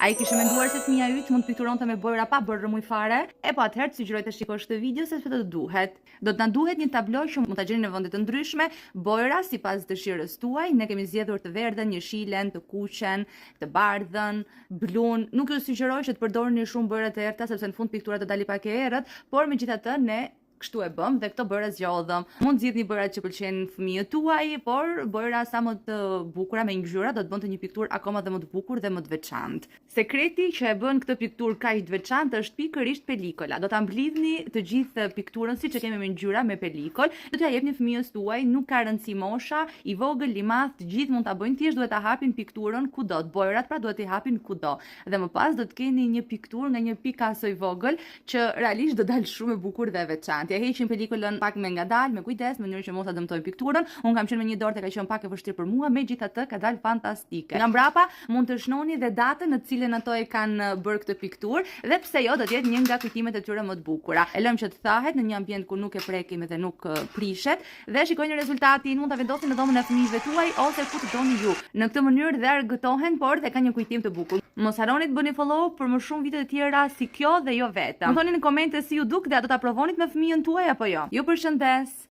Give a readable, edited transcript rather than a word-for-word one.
Ai kishte menduar se fëmia yt mund të pikturonte me bojra pa bërë rrëmuj fare. E po atëherë sugjeroj të shikosh këtë video sepse do të duhet. Do të na duhet një tablo që mund ta gjeni në vende të ndryshme, bojra sipas dëshirës tuaj. Ne kemi zgjedhur të verdhën, jeshilën, të kuqen, të bardhën, blun. Nuk ju sugjeroj që të përdorni shumë bojra të errta sepse në fund piktura do dali pak e errët, por megjithatë ne kështu e bëm dhe këto bojra zgjodhëm. Mund zgjidhni bojrat që pëlqejnë fëmijët tuaj, por bojra sa më të bukura me ngjyra do të bënte një pikturë akoma dhe më të bukur dhe më të veçantë. Sekreti që e bën këtë pikturë kaq të veçantë është pikërisht pelikola. Do ta mblidhni të gjithë pikturën siç e kemi me ngjyra me pelikol, do t'ja jepni fëmijës tuaj, nuk ka rëndësi mosha, i vogël, i madh, të gjithë mund ta bëjnë, thjesht duhet ta hapin pikturën kudo. Bojrat pra duhet i hapin kudo. Dhe më pas do të keni një pikturë nga një Picasso i vogël që realisht do dalë shumë e bukur dhe e veçantë. Ja heqim pelikolën pak me ngadalë, me kujdes, në mënyrë që mos ta dëmtojmë pikturën. Unë kam qenë me një dorë, ka qenë pak e vështirë për mua, megjithatë ka dalë fantastike. Nga mbrapa mund të shnoni dhe datën në të cilën ato e kanë bërë këtë pikturë dhe pse jo do të jetë një nga kujtimet e tyre më të bukura. E lëm që të thahet në një ambient ku nuk e prekim dhe nuk prishet dhe shikojeni rezultatin, mund ta vendosni në dhomën e fëmijëve tuaj ose ku të doni ju. Në këtë mënyrë dhe argëtohen, por dhe ka një kujtim të bukur. Mos harroni të bëni follow për më shumë video të tjera si kjo dhe jo vetëm. Më thoni në komente si ju duk dhe a do ta provonit me fëmijën tuaj apo jo. Ju përshëndes.